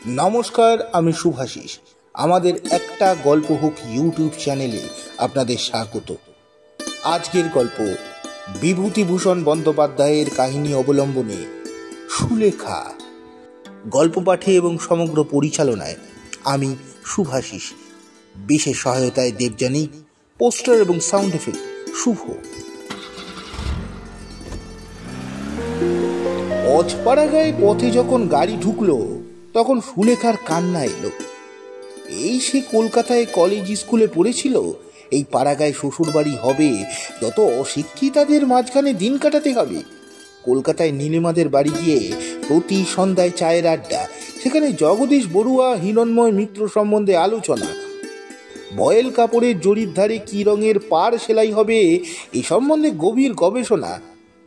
নমস্কার, আমি শুভাশিস। আমাদের একটা গল্প হোক ইউটিউব চ্যানেলে আপনাদের স্বাগত। আজকের গল্প বিভূতিভূষণ বন্দ্যোপাধ্যায়ের কাহিনী অবলম্বনে সুলেখা। গল্প পাঠে এবং সমগ্র পরিচালনায় আমি শুভাশিস। বিশেষ সহায়তায় দেবযানী, পোস্টার এবং সাউন্ড এফেক্ট শুভ। অজপাড়াগাঁয়ে পথে যখন গাড়ি ঢুকলো তখন সুলেখার কান্না এলো। এই সে কলকাতায় কলেজ স্কুলে পড়েছিল, এই পাড়াগাঁয়ে শ্বশুর বাড়ি হবে, যত অশিক্ষিতাদের মাঝখানে দিন কাটাতে হবে। কলকাতায় নীলিমাদের বাড়ি গিয়ে প্রতি সন্ধ্যায় চায়ের আড্ডা, সেখানে জগদীশ বড়ুয়া হিরণময় মিত্র সম্বন্ধে আলোচনা, বয়েল কাপড়ের জরির ধারে কি রঙের পাড় সেলাই হবে এ সম্বন্ধে গভীর গবেষণা।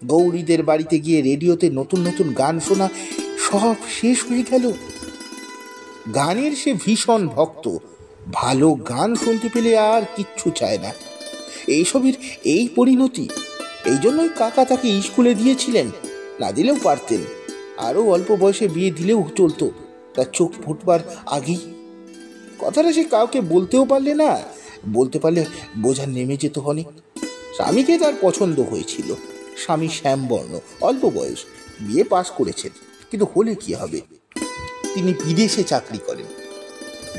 গৌরীদের বাড়িতে গিয়ে রেডিওতে নতুন নতুন গান শোনা, সব শেষ হয়ে গেল। গানের সে ভীষণ ভক্ত, ভালো গান শুনতে পেলে আর কিচ্ছু চায় না। এইসবের এই পরিণতি। এই জন্যই কাকা তাকে স্কুলে দিয়েছিলেন, না দিলেও পারতেন। আরও অল্প বয়সে বিয়ে দিলেও চলতো, তার চোখ ফুটবার আগেই। কথাটা সে কাউকে বলতেও পারলে না, বলতে পারলে বোঝা নেমে যেত অনেক। স্বামীকে তার পছন্দ হয়েছিল। স্বামী শ্যামবর্ণ, অল্প বয়স, বিয়ে পাশ করেছেন, কিন্তু হলে কি হবে, তিনি বিদেশে চাকরি করেন।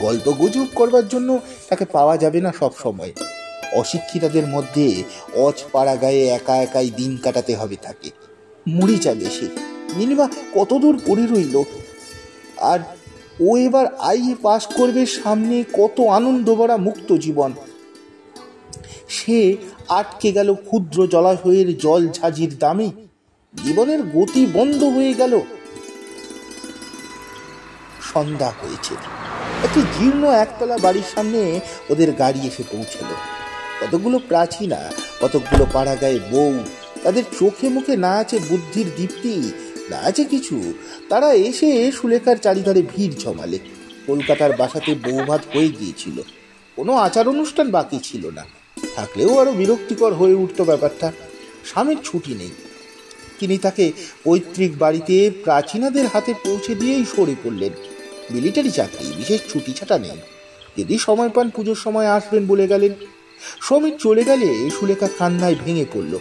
গল্প গুজব করবার জন্য তাকে পাওয়া যাবে না সব সময়। অশিক্ষিতাদের মধ্যে অজপাড়াগাঁয়ে একা একাই দিন কাটাতে হবে তাকে। মরে যাবে সে। নীলিমা কতদূর পড়ে রইল, আর ও এবার আইএ পাশ করবে, সামনে কত আনন্দ ভরা মুক্ত জীবন। সে আটকে গেল ক্ষুদ্র জলাশয়ের জল ঝাঁঝির দামে। জীবনের গতি বন্ধ হয়ে গেল। সন্ধ্যা হয়েছে। একটি জীর্ণ একতলা বাড়ির সামনে ওদের গাড়ি এসে পৌঁছলো। কতগুলো প্রাচীনা, কতগুলো পাড়াগাঁয়ে বউ, তাদের চোখে মুখে না আছে বুদ্ধির দীপ্তি, না আছে কিছু। তারা এসে সুলেখার চারিধারে ভিড় জমালে। কলকাতার বাসাতে বৌভাত হয়ে গিয়েছিল, কোনো আচার অনুষ্ঠান বাকি ছিল না। থাকলেও আরো বিরক্তিকর হয়ে উঠত ব্যাপারটা। স্বামীর ছুটি নেই, তিনি তাকে পৈতৃক বাড়িতে প্রাচীনাদের হাতে পৌঁছে দিয়েই সরে পড়লেন। মিলিটারি চাকরি, বিশেষ ছুটি ছাটা নেই। যদি সময় পান পুজোর সময় আসবেন বলে গেলেন। সমীর চলে গেলে সুলেখা কান্নায় ভেঙে পড়ল।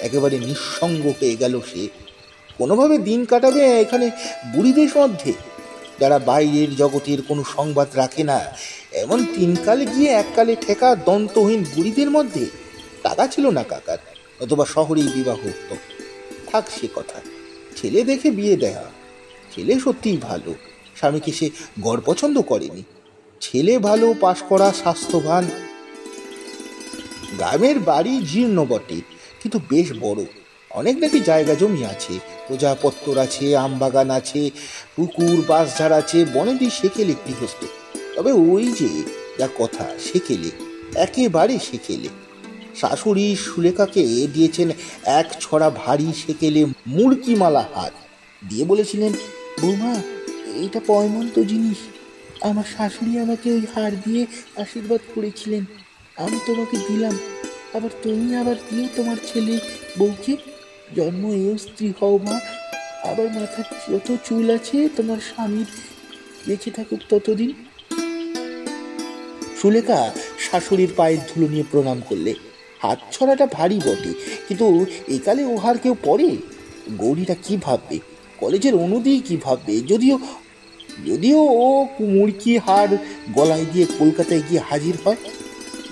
একেবারে নিঃসঙ্গ হয়ে গেল সে। কোনোভাবে দিন কাটাবে এখানে বুড়িদের মধ্যে, যারা বাইরের জগতের কোনো সংবাদ রাখে না, এমন তিনকালে গিয়ে এককালে ঠেকা দন্তহীন বুড়িদের মধ্যে। টাকা ছিল না কাকার, অথবা শহরেই বিবাহ হতো। থাক সে কথা। ছেলে দেখে বিয়ে দেয়া। ছেলে সত্যিই ভালো, স্বামীকে সে গড় পছন্দ করেনি। ছেলে ভালো, পাশ করা, স্বাস্থ্যবান। গ্রামের বাড়ি জীর্ণ বটে, কিন্তু বেশ বড়। অনেক নাকি জায়গা জমি আছে, প্রজাপত্তর আছে, আমবাগান আছে, পুকুর বাঁশঝাড় আছে, বনেদি সেকেলে গৃহস্থ। তবে ওই যে যা কথা, সেকেলে, একেবারে সেকেলে। শাশুড়ি সুলেখাকে দিয়েছেন এক ছড়া ভারী সেকেলে মুড়কিমালা হার দিয়ে বলেছিলেন, বৌমা এইটা পয়মন্ত জিনিস। আমার শাশুড়ি আমাকে ওই হার দিয়ে আশীর্বাদ করেছিলেন, আমি তোমাকে দিলাম, আবার তুমি আবার দিও তোমার ছেলে বউকে। জন্ম এও স্ত্রী হও মা, আবার মাথার যত চুল আছে তোমার স্বামীর বেঁচে থাকুক ততদিন। সুলেখা শাশুড়ির পায়ের ধুলো নিয়ে প্রণাম করলে। হাত ছড়াটা ভারী বটে, কিন্তু একালে ওহার কেউ পড়ে? গৌরীরা কি ভাববে, কলেজের অনুদি কি ভাববে? যদিও ও মুড়কি হার গলায় দিয়ে কলকাতায় গিয়ে হাজির হয়।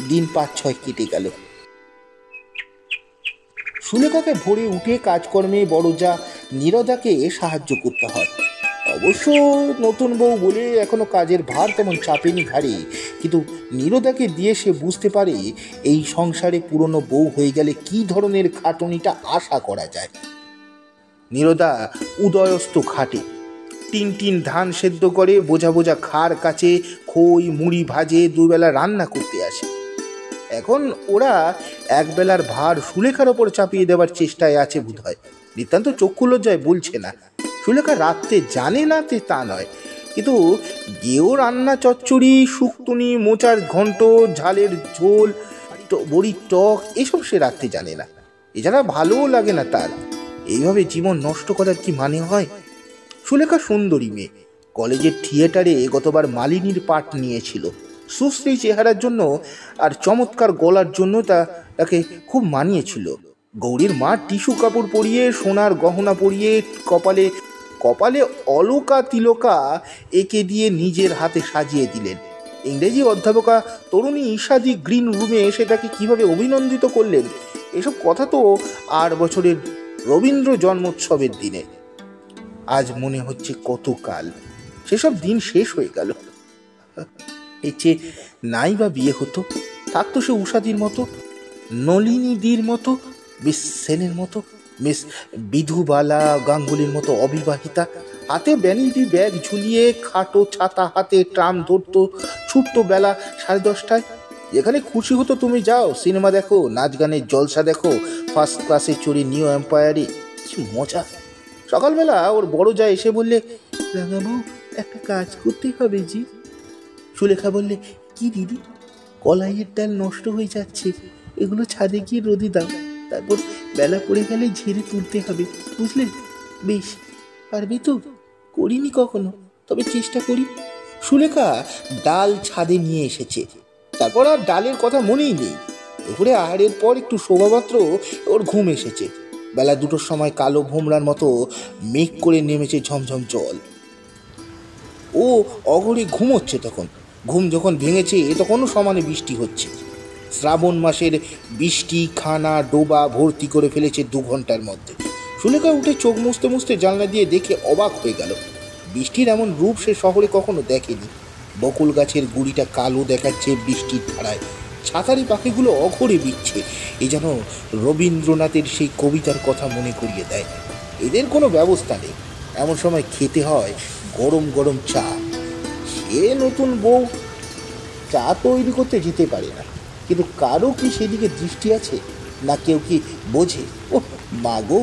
দিন 5-6 কেটে গেল। সুলেখাকে ভোরে উঠে কাজকর্মে বড় যা নীরদাকে সাহায্য করতে হয়। অবশ্য নতুন বউ বলে এখনো কাজের ভার তেমন চাপেনি ঘাড়ে, কিন্তু নীরদাকে দিয়ে সে বুঝতে পারে এই সংসারে পুরনো বউ হয়ে গেলে কি ধরনের খাটুনিটা আশা করা যায়। নীরদা উদয়স্ত খাটে, টিন ধান সেদ্ধ করে, বোঝা বোঝা খাড় কাচে, খই মুড়ি ভাজে, দুবেলা রান্না করতে আসে। এখন ওরা একবেলার ভার সুলেখার ওপর চাপিয়ে দেওয়ার চেষ্টায় আছে বোধহয়। নিতান্ত চক্ষু লজ্জায় বলছে না। সুলেখা রাত্রে জানে না তা নয়, কিন্তু গেও রান্না চচ্চড়ি, শুক্তুনি, মোচার ঘন্ট, ঝালের ঝোল, বড়ির টক এসব সে রাত্রে জানে না। এছাড়া ভালোও লাগে না তার। এইভাবে জীবন নষ্ট করার কি মানে হয়? সুলেখা সুন্দরী মেয়ে, কলেজের থিয়েটারে গতবার মালিনীর পাঠ নিয়েছিল। সুশ্রী চেহারার জন্য আর চমৎকার গলার জন্য তাকে খুব মানিয়েছিল। গৌরীর মা টিস্যু কাপড় পরিয়ে, সোনার গহনা পরিয়ে, কপালে কপালে অলকা তিলকা এঁকে দিয়ে নিজের হাতে সাজিয়ে দিলেন। ইংরেজি অধ্যাপকা তরুণী ঈশাদি গ্রিন রুমে এসে তাকে কিভাবে অভিনন্দিত করলেন, এসব কথা তো 8 বছরের রবীন্দ্র জন্মোৎসবের দিনে। আজ মনে হচ্ছে কত কাল, সেসব দিন শেষ হয়ে গেল। এর চেয়ে নাই বা বিয়ে হতো, থাকতো সে উষাদির মতো, নলিনীদির মতো, মিস সেনের মতো, মিস বিধুবালা গাঙ্গুলির মতো অবিবাহিতা, হাতে ভ্যানিটি ব্যাগ ঝুলিয়ে, খাটো ছাতা হাতে ট্রাম ধরতো, ছুটতো বেলা 10:30টায়। যেখানে খুশি হতো তুমি যাও, সিনেমা দেখো, নাচ গানের জলসা দেখো, ফার্স্ট ক্লাসে চড়ে নিউ এম্পায়ারে, কি মজা। সকালবেলা ওর বড় যা এসে বললে, রাঙাবু একটা কাজ করতে হবে জি। সুলেখা বললে, কি দিদি? কলাইয়ের ডাল নষ্ট হয়ে যাচ্ছে, এগুলো ছাদে গিয়ে রোদে দাও, তারপর বেলা পড়ে গেলে ঝেড়ে তুলতে হবে, বুঝলে? বেশ, পারবে তো? করিনি কখনো, তবে চেষ্টা করি। সুলেখা ডাল ছাদে নিয়ে এসেছে, তারপর আর ডালের কথা মনেই নেই। দুপুরে আহারের পর একটু শোভা মাত্র ওর ঘুম এসেছে। বেলা 2টোর সময় কালো ভোমরার মতো মেঘ করে নেমেছে ঝমঝম জল। ও অঘরে ঘুমোচ্ছে তখন। ঘুম যখন ভেঙেছে তখনও সমানে বৃষ্টি হচ্ছে। শ্রাবণ মাসের বৃষ্টি খানা ডোবা ভর্তি করে ফেলেছে 2 ঘন্টার মধ্যে। সুলেখা উঠে চোখ মুছতে মুছতে জানলা দিয়ে দেখে অবাক হয়ে গেল। বৃষ্টির এমন রূপ সে শহরে কখনো দেখেনি। বকুল গাছের গুড়িটা কালো দেখাচ্ছে বৃষ্টির ধারায়, ছাতারি পাখিগুলো অঘরে বিচ্ছে। এ যেন রবীন্দ্রনাথের সেই কবিতার কথা মনে করিয়ে দেয়। এদের কোনো ব্যবস্থা নেই, এমন সময় খেতে হয় গরম গরম চা। সে নতুন বউ চা তৈরি করতে যেতে পারে না, কিন্তু কারো কি সেদিকে দৃষ্টি আছে? না কেউ কি বোঝে? ও মা গো,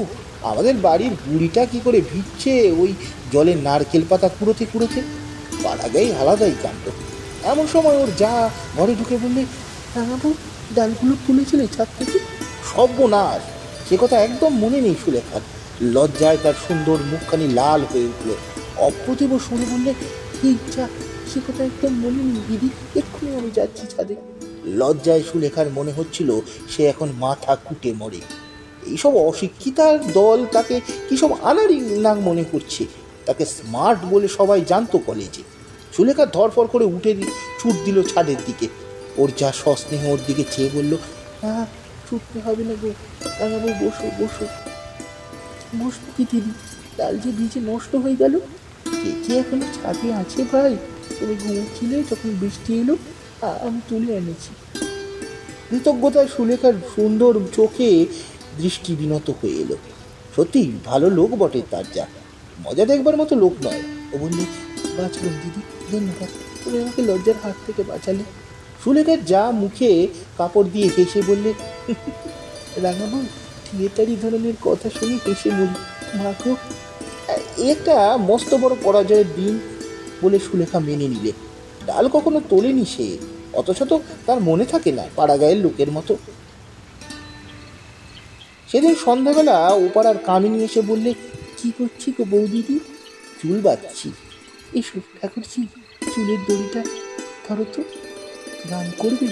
আমাদের বাড়ির বুড়িটা কি করে ভিজছে ওই জলে নারকেল পাতা কুড়োতে কুড়োতে। পাড়াগাই আলাদাই কাণ্ড। এমন সময় ওর যা ঘরে ঢুকে বললে, রাঙাবু ডালগুলো তুলেছিলে ছাদ থেকে? সর্বনাশ, সে কথা একদম মনে নেই সুলেখার। লজ্জায় তার সুন্দর মুখখানি লাল হয়ে উঠল। অপ্রতিভ শুনে বললে, ঠিক যা, সে কথা একদম মনে নেই দিদি, এক্ষুনি আমি যাচ্ছি ছাদে। লজ্জায় সুলেখার মনে হচ্ছিল সে এখন মাথা কুটে মরে। এইসব অশিক্ষিতার দল তাকে কিসব আনারই না মনে করছে। তাকে স্মার্ট বলে সবাই জানতো কলেজে। সুলেখা ধরফর করে উঠে ছুট দিল ছাদের দিকে। ওর যা সস্নেহ ওর দিকে চেয়ে বলল, না ছুটতে হবে না গো, রাঙাবু বসো বসো। বসবো কি দিদি, ডাল যে ভিজে নষ্ট হয়ে গেল। কে কে এখনো ছাদে আছে ভাই? তুমি ঘুমোচ্ছিলে যখন বৃষ্টি এলো, আমি তুলে এনেছি। কৃতজ্ঞতায় সুলেখার সুন্দর চোখে দৃষ্টি বিনত হয়ে এলো। সত্যি ভালো লোক বটে তার যা, মজা দেখবার মতো লোক নয়। ও বললে, বাঁচলাম দিদি, ধন্যবাদ, তুমি আমাকে লজ্জার হাত থেকে বাঁচালে। সুলেখার যা মুখে কাপড় দিয়ে হেসে বললে, রাঙাবু থিয়েটারি ধরনের কথা শুনে হেসে বলি, মাখো একটা মস্ত বড় পরাজয়ের দিন বলে সুলেখা মেনে নিলে। ডাল কখনো তোলেনি সে, অথচ তো তার মনে থাকে না পাড়াগাঁয়ের লোকের মতো। সেদিন সন্ধ্যাবেলা ওপাড়ার কামিনী এসে বললে, কি করছি গো বৌদিদি? চুল বাঁধছি। এসো ঠাকুরজি, চুলের দড়িটা ধরো তো, গান করবে?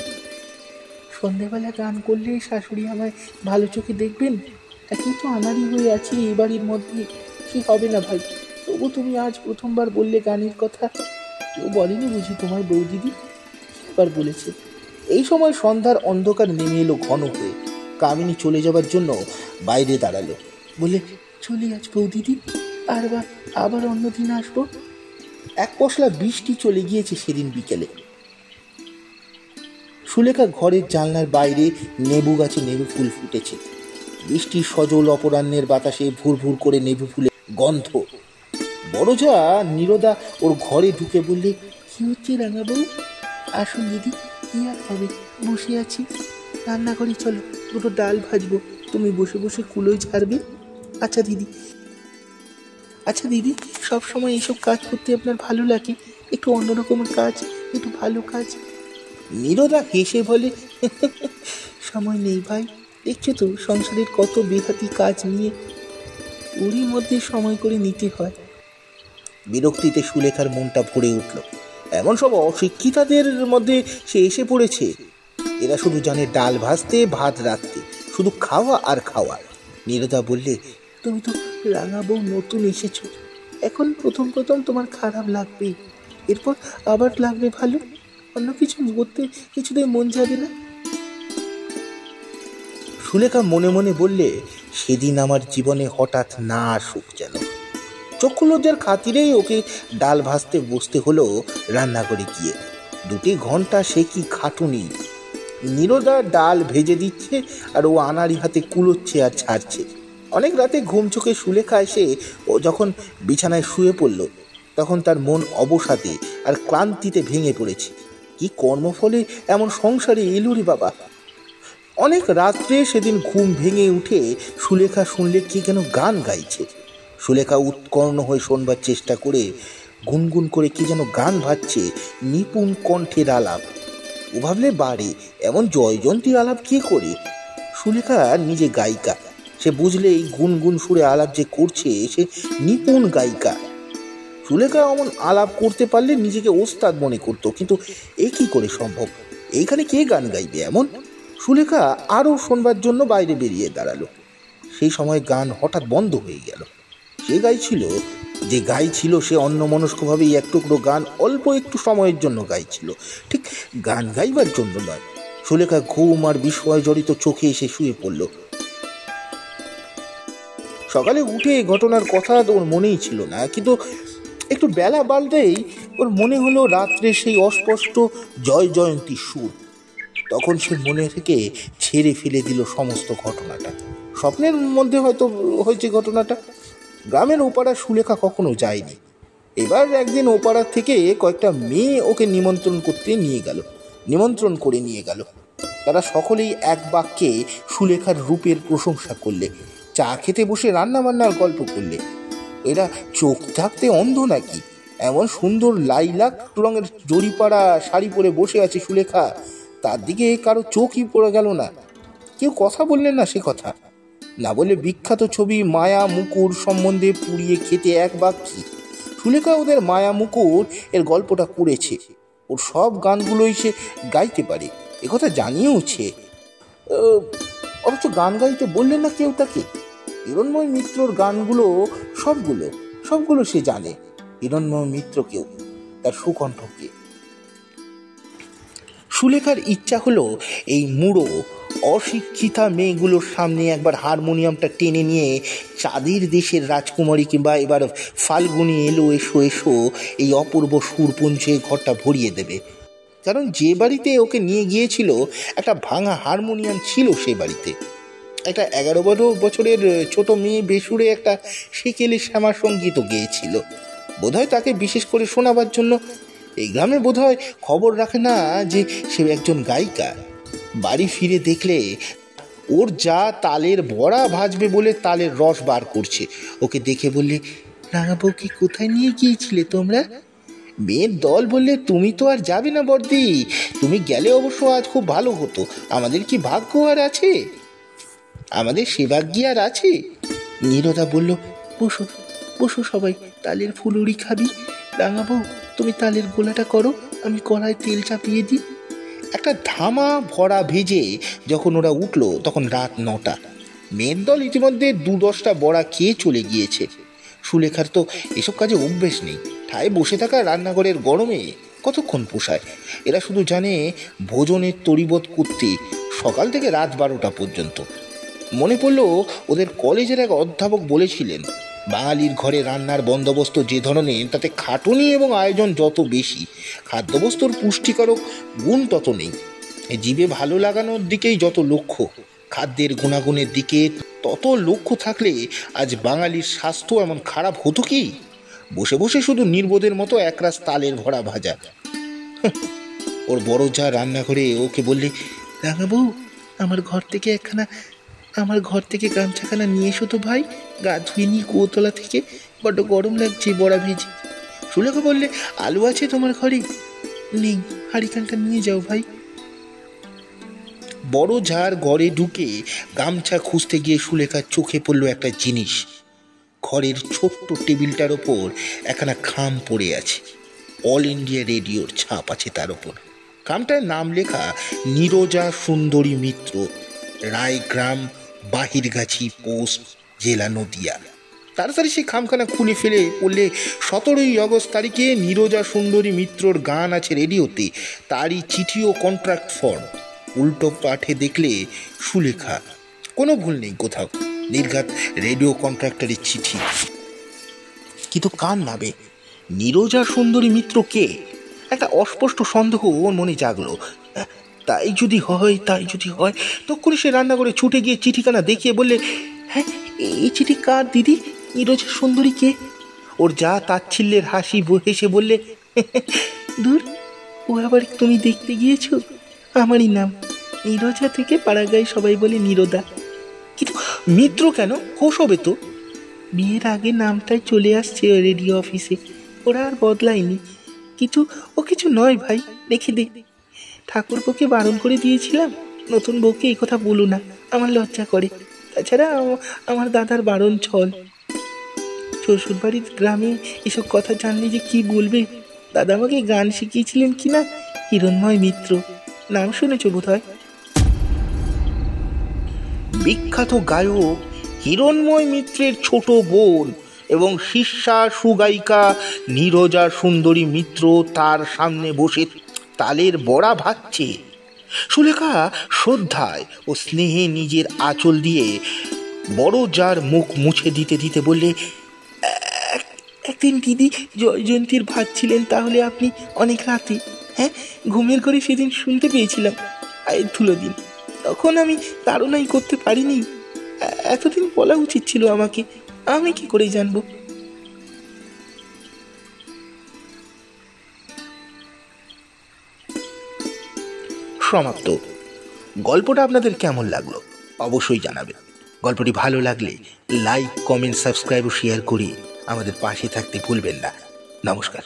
সন্ধ্যাবেলা গান করলে শাশুড়ি আমায় ভালো চোখে দেখবেন? একেই তো আনাড়ি হয়ে আছি এই বাড়ির মধ্যে, কি হবে না ভাই। তবু তুমি আজ প্রথমবার বললে গানের কথা, কেউ বলেনি বুঝি তোমার বৌদিদি? এবার বলেছে। এই সময় সন্ধ্যার অন্ধকার নেমে এলো ঘন হয়ে। কামিনী চলে যাবার জন্য বাইরে দাঁড়ালো, বলে, চলে আজ বৌদিদি, আবার অন্যদিন আসবো। এক পশলা বৃষ্টি চলে গিয়েছে সেদিন বিকেলে। সুলেখা ঘরের জানলার বাইরে নেবু গাছে নেবু ফুল ফুটেছে। বৃষ্টির সজল অপরাহ্নের বাতাসে ভুর ভুর করে নেবু ফুলের গন্ধ। বড়জা নীরদা ওর ঘরে ঢুকে বললে, কি হচ্ছে রাঙাবু? আসুন দিদি, কি আর হবে, বসে আছি। রান্না করি, চলো, 2টো ডাল ভাজবো, তুমি বসে বসে কুলোই ছাড়বে। আচ্ছা দিদি, সব সময় এইসব কাজ করতে আপনার ভালো লাগে? একটু অন্যরকমের কাজ, একটু ভালো কাজ। নীরদা হেসে বলে, সময় নেই ভাই, দেখছো তো সংসারের কত বেহাতি কাজ নিয়ে, ওরই মধ্যে সময় করে নিতে হয়। বিরক্তিতে সুলেখার মনটা ভরে উঠল। এমন সব অশিক্ষিতাদের মধ্যে সে এসে পড়েছে। এরা শুধু জানে ডাল ভাজতে, ভাত রাখতে, শুধু খাওয়া আর খাওয়া। নীরদা বললে, তুমি তো রাঙা বউ নতুন এসেছ, এখন প্রথম প্রথম তোমার খারাপ লাগবে, এরপর আবার লাগবে ভালো। অন্য কিছু করতে কিছুতেই মন যাবে না। সুলেখা মনে মনে বললে, সেদিন আমার জীবনে হঠাৎ না আসুক যেন। চক্ষু লজ্জার খাতিরেই ওকে ডাল ভাজতে বসতে হলো রান্নাঘরে গিয়ে। 2 ঘন্টা সে কি খাটুনি। নীরদা ডাল ভেজে দিচ্ছে আর ও আনাড়ি হাতে কুলোচ্ছে আর ছাড়ছে। অনেক রাতে ঘুম চোখে সুলেখা এসে ও যখন বিছানায় শুয়ে পড়ল, তখন তার মন অবসাদে আর ক্লান্তিতে ভেঙে পড়েছে। কি কর্মফলে এমন সংসারে এলো রে বাবা। অনেক রাত্রে সেদিন ঘুম ভেঙে উঠে সুলেখা শুনলে কে যেন গান গাইছে। সুলেখা উৎকর্ণ হয়ে শোনবার চেষ্টা করে গুনগুন করে কি যেন গান ভাবছে, নিপুণ কণ্ঠের আলাপ। ও ভাবলে বাড়ে এমন জয়জন্তী আলাপ কে করে? সুলেখা নিজে গায়িকা, সে বুঝলে এই গুনগুন সুরে আলাপ যে করছে সে নিপুণ গায়িকা। সুলেখা এমন আলাপ করতে পারলে নিজেকে ওস্তাদ মনে করত, কিন্তু এ কি করে সম্ভব? এইখানে কে গান গাইবে এমন? সুলেখা আরও শোনবার জন্য বাইরে বেরিয়ে দাঁড়ালো। সেই সময় গান হঠাৎ বন্ধ হয়ে গেল। যে গাইছিল সে অন্যমনস্কভাবেই এক টুকরো গান অল্প একটু সময়ের জন্য গাইছিল, ঠিক গান গাইবার জন্য নয়। সুলেখা ঘুম আর বিস্ময় জড়িত চোখে এসে শুয়ে পড়ল। সকালে উঠে ঘটনার কথা ওর মনেই ছিল না, কিন্তু একটু বেলা বাড়তেই ওর মনে হলো রাত্রে সেই অস্পষ্ট জয় জয়ন্তী সুর। তখন সে মনে থেকে ছেড়ে ফেলে দিল সমস্ত ঘটনাটা। স্বপ্নের মধ্যে হয়তো হয়েছে ঘটনাটা। গ্রামের ওপাড়া সুলেখা কখনো যায়নি। এবার একদিন ওপাড়া থেকে কয়েকটা মেয়ে ওকে নিমন্ত্রণ করে নিয়ে গেল। তারা সকলেই এক বাক্যে সুলেখার রূপের প্রশংসা করলে, চা খেতে বসে রান্না বান্নার গল্প করলে। এরা চোখ থাকতে অন্ধ নাকি? এমন সুন্দর লাইলাক রঙের জরিপাড়া শাড়ি পরে বসে আছে সুলেখা, তার দিকে কারো চোখই পড়ে গেল না। কেউ কথা বললেন না সে কথা, না বলে বিখ্যাত ছবি মায়া মুকুর সম্বন্ধে পুড়িয়ে খেতে এক বাক্যে। সুলেখা ওদের মায়া মুকুর এর গল্পটা করেছে, ওর সব গানগুলোই সে গাইতে পারে, একথা জানিয়েওছে। অথচ গান গাইতে বললেন না কেউ তাকে। হিরণ্ময় মিত্রর গানগুলো সবগুলো সে জানে। হিরণ্ময় মিত্রকেও, তার সুকণ্ঠকে। সুলেখার ইচ্ছা হলো এই মুড়ো অশিক্ষিতা মেয়েগুলোর সামনে একবার হারমোনিয়ামটা টেনে নিয়ে চাঁদের দেশের রাজকুমারী কিংবা এবার ফাল্গুনি এলো এসো এসো এই অপূর্ব সুরপুঞ্জে ঘরটা ভরিয়ে দেবে। কারণ যে বাড়িতে ওকে নিয়ে গিয়েছিল একটা ভাঙা হারমোনিয়াম ছিল, সে বাড়িতে একটা 11-12 বছরের ছোট মেয়ে বেসুরে একটা সেকেলে শ্যামা সঙ্গীতও গেয়েছিল, বোধহয় তাকে বিশেষ করে শোনাবার জন্য। এই গ্রামে বোধহয় খবর রাখে না যে সে একজন গায়িকা। বাড়ি ফিরে দেখলে ওর যা তালের বড়া ভাজবে বলে তালের রস বার করছে। ওকে দেখে বললে, রাঙাবউকে কোথায় নিয়ে গিয়েছিলে তোমরা? মেয়ের দল বললে, তুমি তো আর যাবে না বর্দি, তুমি গেলে অবশ্য আজ খুব ভালো হতো। আমাদের কি ভাগ্য আর আছে? আমাদের সে ভাগ্য আর আছে? নীরদা বলল, বসো বসো সবাই, তালের ফুলুরি খাবি। রাঙাবউ, তুমি তালের গোলাটা করো, আমি কড়ায় তেল চাপিয়ে দিই। একটা ধামা ভরা ভেজে যখন ওরা উঠল তখন রাত 9টা। মেয়ের দল ইতিমধ্যে 2-10টা বড়া খেয়ে চলে গিয়েছে। সুলেখার তো এসব কাজে অভ্যেস নেই। ঠায় বসে থাকা রান্নাঘরের গরমে কতক্ষণ পোষায়? এরা শুধু জানে ভোজনের তরিবত করতে সকাল থেকে রাত 12টা পর্যন্ত। মনে পড়ল ওদের কলেজের এক অধ্যাপক বলেছিলেন, বাঙালির ঘরে রান্নার বন্দোবস্ত যে ধরনের, তাতে খাটুনি এবং আয়োজন যত বেশি, খাদ্যবস্তুর পুষ্টিকারক গুণ তত নেই। জিভে ভালো লাগানোর দিকেই যত লক্ষ্য, খাদ্যের গুণাগুণের দিকে তত লক্ষ্য থাকলে আজ বাঙালির স্বাস্থ্য এমন খারাপ হতো কি? বসে বসে শুধু নির্বোধের মতো একরাশ তালের ভরা ভাজা। ওর বড় যা রান্নাঘরে ওকে বললে, রাঙাবউ, আমার ঘর থেকে গামছাখানা নিয়ে এসো তো ভাই, গা ধুয়ে নিই কুয়োতলা থেকে, বড্ড গরম লাগছে বড়া ভেজে। সুলেখা বললে, আলু আছে তোমার ঘরে? নেই, হাঁড়িখানটা নিয়ে যাও ভাই। বড় ঝাড় ঘরে ঢুকে গামছা খুঁজতে গিয়ে সুলেখার চোখে পড়ল একটা জিনিস। ঘরের ছোট্ট টেবিলটার ওপর একখানা খাম পড়ে আছে। অল ইন্ডিয়া রেডিওর ছাপ আছে তার ওপর। খামটার নাম লেখা নীরজা সুন্দরী মিত্র, রায়গ্রাম, বাহিরগাছি পোস্ট, জেলা নদিয়া। তাড়াতাড়ি সেই খামখানা খুলে ফেলে বললে, 17ই আগস্ট তারিখে নীরজা সুন্দরী মিত্রর গান আছে রেডিওতে, তারই চিঠি ও কন্ট্রাক্ট ফর্ম। উল্টো পাঠে দেখলে সুলেখা, কোনো ভুল নেই কোথাও, নির্ঘাত রেডিও কন্ট্রাক্টরের চিঠি। কিন্তু কার নামে? নীরজা সুন্দরী মিত্র কে? একটা অস্পষ্ট সন্দেহ ওর মনে জাগলো। তাই যদি হয় তখনই সে রান্না করে ছুটে গিয়ে চিঠিখানা দেখিয়ে বললে, হ্যাঁ, এই চিঠি কার দিদি? নীরজা সুন্দরী কে? ওর যা তাচ্ছিল্যের হাসি হেসে বললে, দূর, ও আবার তুমি দেখতে গিয়েছো? আমারই নাম নীরজা থেকে পাড়াগাঁয়ে সবাই বলে নীরদা। কিন্তু মিত্র কেন? খোশ হবে তো। বিয়ের আগে নামটাই চলে আসছে রেডিও অফিসে, ওরা আর বদলায়নি। কিন্তু ও কিছু নয় ভাই, রেখে দে। ঠাকুরপোকে বারণ করে দিয়েছিলাম, নতুন বউকে এই কথা বলো না, আমার লজ্জা করে। তাছাড়া আমার দাদার বারণ ছল। শ্বশুরবাড়ির গ্রামে এসব কথা জানলে যে কি বলবে। দাদা আমাকে গান শিখিয়েছিলেন কিনা, হিরণময় মিত্র নাম শুনেছো বোধ হয়? বিখ্যাত গায়ক হিরণময় মিত্রের ছোট বোন এবং শিষ্যা সুগায়িকা নীরজা সুন্দরী মিত্র তার সামনে বসে তালের বড়া ভাজছে। সুলেখা শ্রদ্ধায় ও স্নেহে নিজের আঁচল দিয়ে বড় যার মুখ মুছে দিতে দিতে বললে, একদিন দিদি জয়জয়ন্তীর ভাজছিলেন তাহলে আপনি অনেক রাতে। হ্যাঁ, ঘুমের ঘরে সেদিন শুনতে পেয়েছিলাম, পায়ের ধুলো দিন। তখন আমি ধারণাই করতে পারিনি। এতদিন বলা উচিত ছিল আমাকে, আমি কি করে জানবো? সমাপ্ত। গল্পটা আপনাদের কেমন লাগলো অবশ্যই জানাবেন। গল্পটি ভালো লাগলে লাইক, কমেন্ট, সাবস্ক্রাইব ও শেয়ার করে আমাদের পাশে থাকতে ভুলবেন না। নমস্কার।